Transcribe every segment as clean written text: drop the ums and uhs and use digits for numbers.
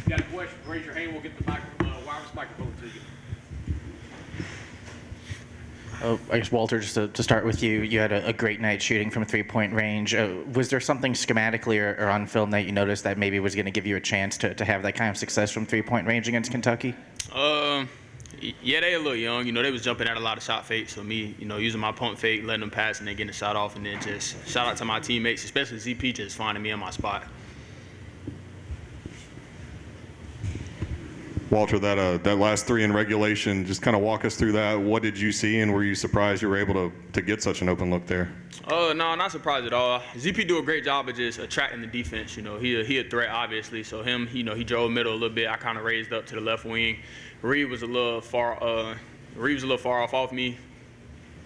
you got a question, raise your hand. We'll get the wireless microphone to you. I guess, Walter, just to start with you, you had a great night shooting from three-point range. Was there something schematically or on film that you noticed that maybe was going to give you a chance to have that kind of success from three-point range against Kentucky? Yeah, they a little young. You know, they was jumping at a lot of shot fakes. So me, you know, using my pump fake, letting them pass, and then getting the shot off, and then just shout out to my teammates, especially ZP, just finding me in my spot. Walter, that last three in regulation, just kind of walk us through that. What did you see, and were you surprised you were able to get such an open look there? No, not surprised at all. ZP do a great job of just attracting the defense. You know, he a threat, obviously. So him, you know, he drove middle a little bit. I kind of raised up to the left wing. Reed was a little far off me,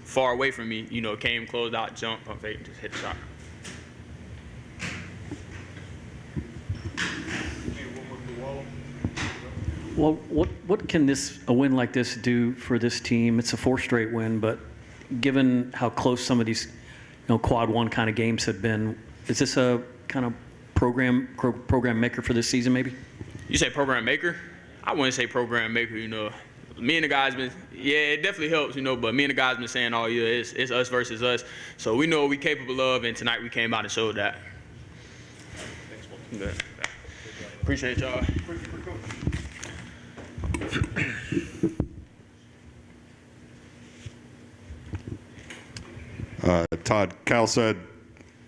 far away from me. You know, came, closed out, jumped, pump fake, just hit the shot. Well, what can a win like this do for this team? It's a 4th straight win, but given how close some of these, quad one kind of games have been, is this a kind of program maker for this season, maybe? You say program maker? I wouldn't say program maker. You know, me and the guys been, yeah, it definitely helps. You know, but me and the guys been saying all year it's us versus us. So we know what we're capable of, and tonight we came out and showed that. Thanks, Good. Appreciate y'all. Todd, Cal said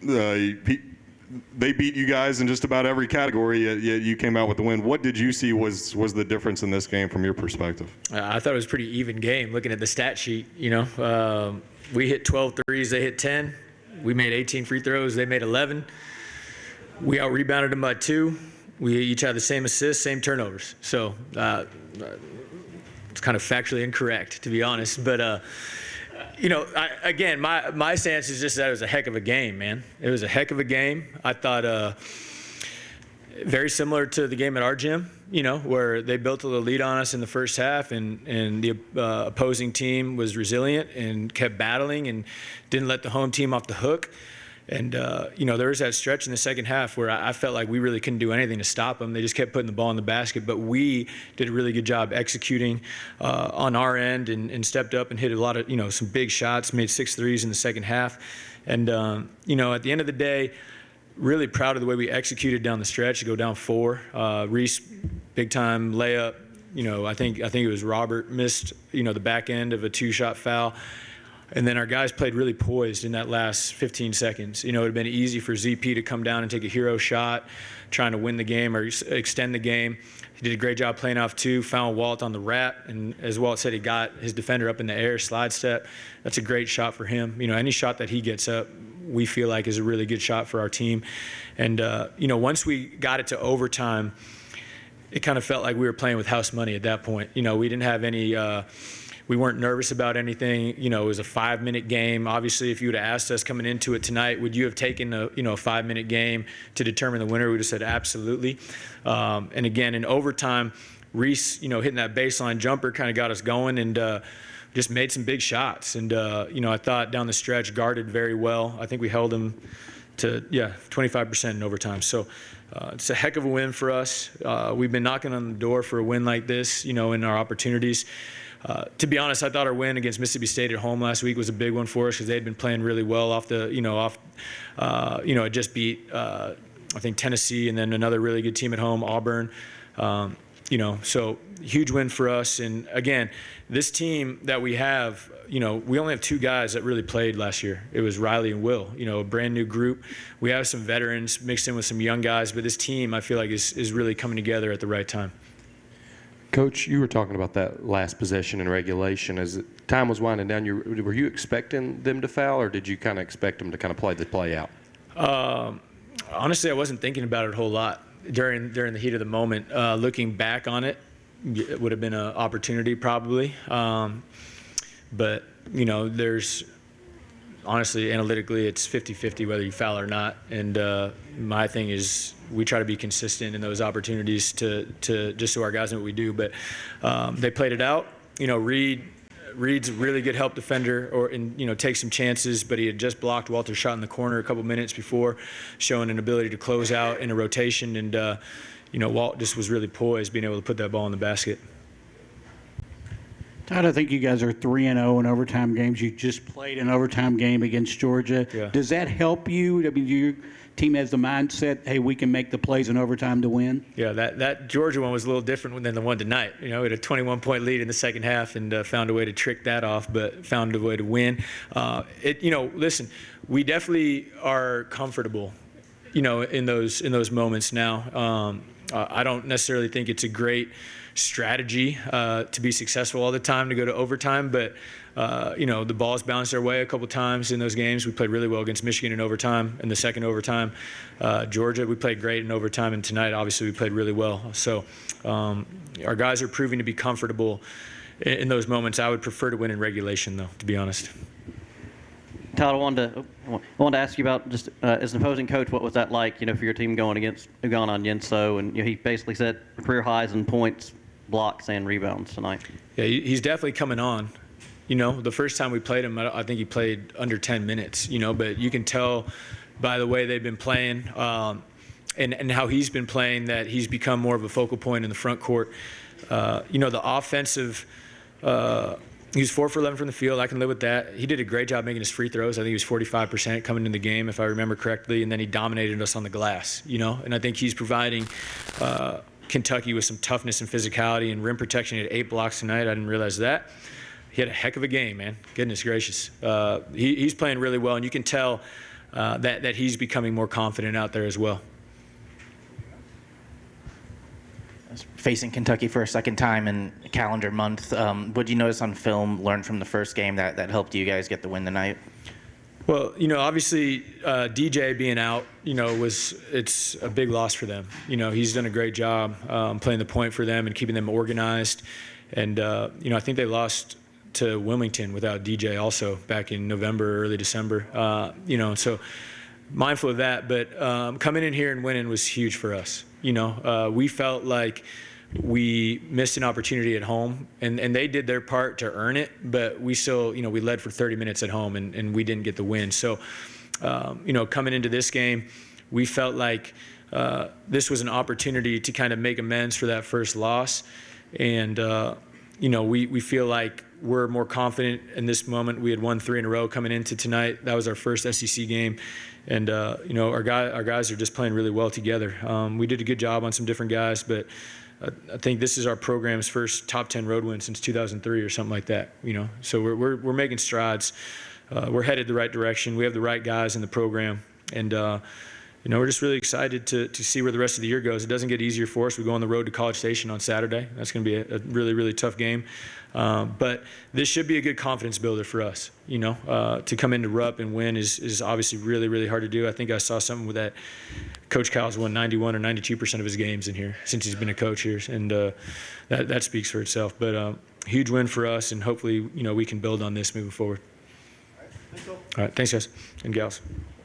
they beat you guys in just about every category, yet you came out with the win. What did you see was the difference in this game from your perspective? I thought it was a pretty even game looking at the stat sheet. We hit 12 threes, they hit 10. We made 18 free throws, they made 11. We out-rebounded them by 2. We each had the same assists, same turnovers. So it's kind of factually incorrect, to be honest. But, again, my stance is just that it was a heck of a game, man. It was a heck of a game. I thought very similar to the game at our gym, where they built a little lead on us in the first half, and the opposing team was resilient and kept battling and didn't let the home team off the hook. And, there was that stretch in the second half where I felt like we really couldn't do anything to stop them. They just kept putting the ball in the basket. But we did a really good job executing on our end and stepped up and hit a lot of, some big shots, made 6 threes in the second half. And, at the end of the day, really proud of the way we executed down the stretch to go down 4. Reese, big-time layup. I think it was Robert missed, the back end of a 2-shot foul. And then our guys played really poised in that last 15 seconds. It would have been easy for ZP to come down and take a hero shot, trying to win the game or extend the game. He did a great job playing off 2, found Walt on the wrap, and as Walt said, he got his defender up in the air, slide step. That's a great shot for him. Any shot that he gets up, we feel like is a really good shot for our team. And, once we got it to overtime, it kind of felt like we were playing with house money at that point. We didn't have any we weren't nervous about anything. It was a 5-minute game. Obviously, if you would have asked us coming into it tonight, would you have taken a 5-minute game to determine the winner? We would have said absolutely. And again, in overtime, Reese, hitting that baseline jumper kind of got us going and just made some big shots. And, I thought down the stretch guarded very well. I think we held him to, 25% in overtime. So it's a heck of a win for us. We've been knocking on the door for a win like this, in our opportunities. To be honest, I thought our win against Mississippi State at home last week was a big one for us because they had been playing really well off the, it just beat, I think, Tennessee and then another really good team at home, Auburn. So huge win for us. And again, this team that we have, we only have 2 guys that really played last year. It was Riley and Will, a brand new group. We have some veterans mixed in with some young guys, but this team I feel like is really coming together at the right time. Coach, you were talking about that last possession in regulation. As time was winding down, were you expecting them to foul, or did you kind of expect them to kind of play the play out? Honestly, I wasn't thinking about it a whole lot during the heat of the moment. Looking back on it, it would have been an opportunity probably. But, there's honestly, analytically, it's 50-50 whether you foul or not. And my thing is we try to be consistent in those opportunities to just so our guys know what we do. But they played it out. Reed's a really good help defender, takes some chances, but he had just blocked Walter's shot in the corner a couple minutes before, showing an ability to close out in a rotation. And Walt just was really poised, being able to put that ball in the basket. Todd, I think you guys are 3-0 in overtime games. You just played an overtime game against Georgia. Yeah. Does that help you? I mean, your team has the mindset, hey, we can make the plays in overtime to win? Yeah, that Georgia one was a little different than the one tonight. We had a 21-point lead in the second half and found a way to trick that off, but found a way to win. Listen, we definitely are comfortable, in those moments now. I don't necessarily think it's a great strategy to be successful all the time to go to overtime, but the ball's bounced our way a couple times in those games. We played really well against Michigan in overtime, in the second overtime. Georgia, we played great in overtime, and tonight, obviously, we played really well. So our guys are proving to be comfortable in those moments. I would prefer to win in regulation, though, to be honest. Todd, I wanted to ask you about just as an opposing coach, what was that like? For your team going against Ugana and Yenso, and he basically set career highs in points, blocks, and rebounds tonight. Yeah, he's definitely coming on. The first time we played him, I think he played under 10 minutes. But you can tell by the way they've been playing and how he's been playing that he's become more of a focal point in the front court. The offensive. He was 4 for 11 from the field. I can live with that. He did a great job making his free throws. I think he was 45% coming into the game, if I remember correctly, and then he dominated us on the glass, And I think he's providing Kentucky with some toughness and physicality and rim protection. He had 8 blocks tonight. I didn't realize that. He had a heck of a game, man. Goodness gracious. He's playing really well, and you can tell that he's becoming more confident out there as well. Facing Kentucky for a second time in a calendar month, what did you notice on film, learn from the first game that helped you guys get the win tonight? Well, obviously DJ being out, it's a big loss for them. He's done a great job playing the point for them and keeping them organized. And, I think they lost to Wilmington without DJ also back in November, early December. So mindful of that. But coming in here and winning was huge for us. We felt like we missed an opportunity at home, and they did their part to earn it, but we still, we led for 30 minutes at home, and we didn't get the win. So, coming into this game, we felt like this was an opportunity to kind of make amends for that first loss. And, we feel like we're more confident in this moment. We had won 3 in a row coming into tonight. That was our first SEC game. And, our guys are just playing really well together. We did a good job on some different guys, but I think this is our program's first top 10 road win since 2003 or something like that, So we're making strides. We're headed the right direction. We have the right guys in the program. And, we're just really excited to see where the rest of the year goes. It doesn't get easier for us. We go on the road to College Station on Saturday. That's going to be a really, really tough game. But this should be a good confidence builder for us. To come into Rupp and win is obviously really, really hard to do. I think I saw something with that. Coach Cal's won 91 or 92% of his games in here since he's been a coach here, and that speaks for itself. But huge win for us, and hopefully, we can build on this moving forward. All right, thanks, guys and gals.